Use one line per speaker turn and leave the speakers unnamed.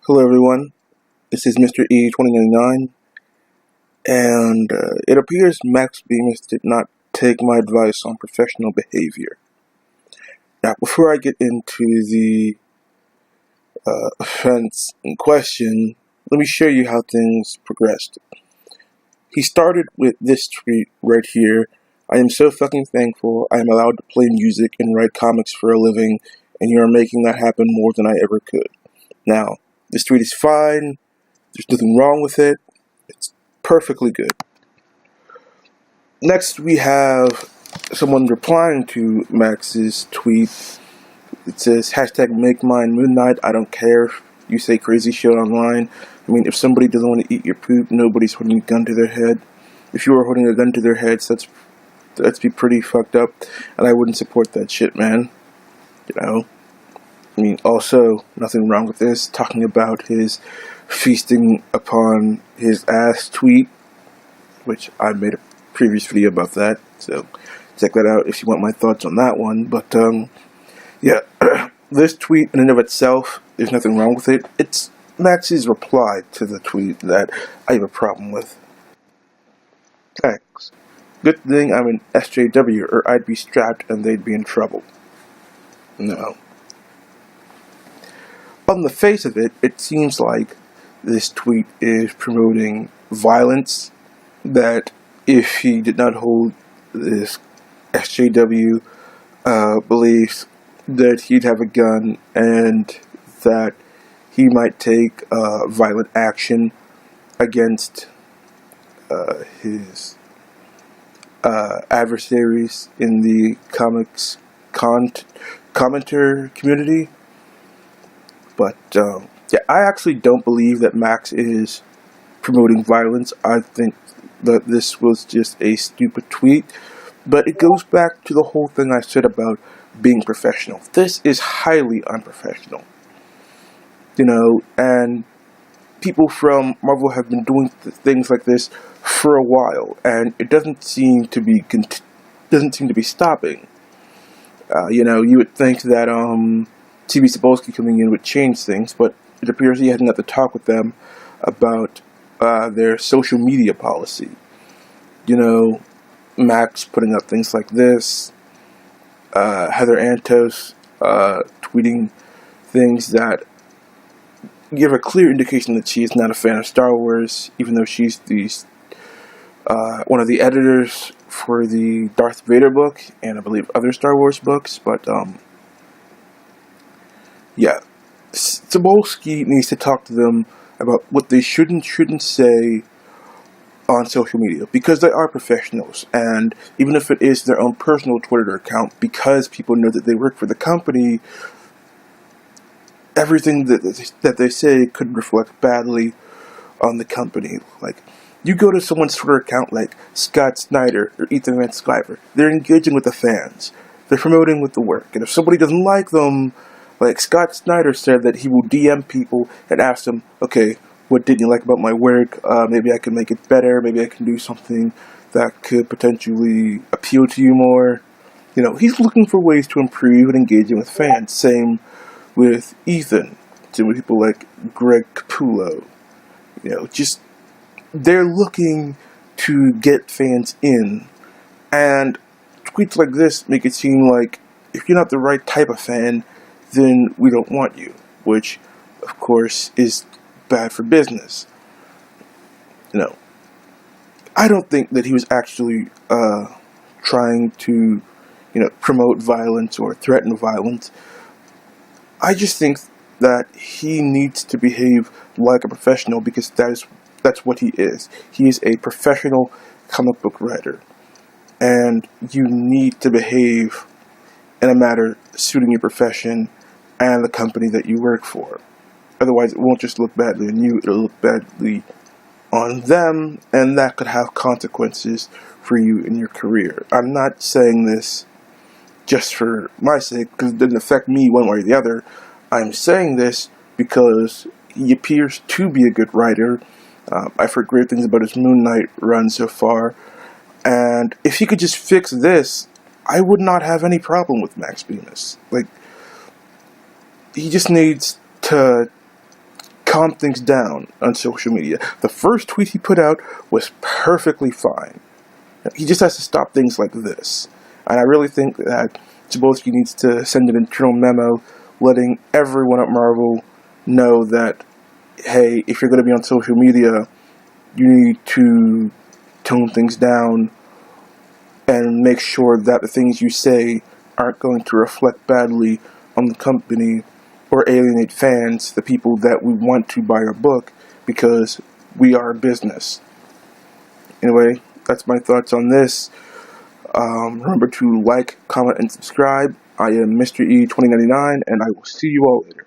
Hello everyone, this is Mr. E2099, and it appears Max Bemis did not take my advice on professional behavior. Now, before I get into the offense in question, let me show you how things progressed. He started with this tweet right here. I am so fucking thankful I am allowed to play music and write comics for a living, and you are making that happen more than I ever could. Now, this tweet is fine. There's nothing wrong with it. It's perfectly good. Next, we have someone replying to Max's tweet. It says, hashtag make mine Moon Knight. I don't care if you say crazy shit online. I mean, if somebody doesn't want to eat your poop, nobody's holding a gun to their head. If you are holding a gun to their heads, that's be pretty fucked up. And I wouldn't support that shit, man. You know? I mean, also, nothing wrong with this. Talking about his feasting upon his ass tweet, which I made a previous video about that, so check that out if you want my thoughts on that one. But yeah, this tweet in and of itself, there's nothing wrong with it. It's Max's reply to the tweet that I have a problem with. Thanks. Good thing I'm an SJW, or I'd be strapped and they'd be in trouble. No. On the face of it, it seems like this tweet is promoting violence, that if he did not hold this SJW beliefs, that he'd have a gun and that he might take violent action against his adversaries in the comics commenter community. But yeah, I actually don't believe that Max is promoting violence. I think that this was just a stupid tweet. But it goes back to the whole thing I said about being professional. This is highly unprofessional. You know, and people from Marvel have been doing things like this for a while, and it doesn't seem to be stopping. You know, you would think that T.B. Cebulski coming in would change things, but it appears he hadn't had to talk with them about their social media policy. You know, Max putting up things like this, Heather Antos tweeting things that give a clear indication that she is not a fan of Star Wars, even though she's the one of the editors for the Darth Vader book, and I believe other Star Wars books, but yeah, Cebulski needs to talk to them about what they shouldn't say on social media, because they are professionals, and even if it is their own personal Twitter account, because people know that they work for the company, everything that they say could reflect badly on the company. Like, you go to someone's Twitter account like Scott Snyder or Ethan Van Sciver, they're engaging with the fans, they're promoting with the work, and if somebody doesn't like them, like Scott Snyder said that he will DM people and ask them, okay, what didn't you like about my work? Maybe I can make it better. Maybe I can do something that could potentially appeal to you more. You know, he's looking for ways to improve and engaging with fans. Same with Ethan. Same with people like Greg Capullo. You know, just, they're looking to get fans in. And tweets like this make it seem like if you're not the right type of fan, then we don't want you, which, of course, is bad for business. You know, I don't think that he was actually trying to, you know, promote violence or threaten violence. I just think that he needs to behave like a professional, because that's what he is. He is a professional comic book writer, and you need to behave in a manner suiting your profession and the company that you work for. Otherwise, it won't just look badly on you, it'll look badly on them, and that could have consequences for you in your career. I'm not saying this just for my sake, because it didn't affect me one way or the other. I'm saying this because he appears to be a good writer. I've heard great things about his Moon Knight run so far, and if he could just fix this, I would not have any problem with Max Bemis. Like, he just needs to calm things down on social media. The first tweet he put out was perfectly fine. He just has to stop things like this. And I really think that Chabosky needs to send an internal memo letting everyone at Marvel know that, hey, if you're going to be on social media, you need to tone things down and make sure that the things you say aren't going to reflect badly on the company or alienate fans, the people that we want to buy our book, because we are a business. Anyway, that's my thoughts on this. Remember to like, comment, and subscribe. I am Mr. E2099, and I will see you all later.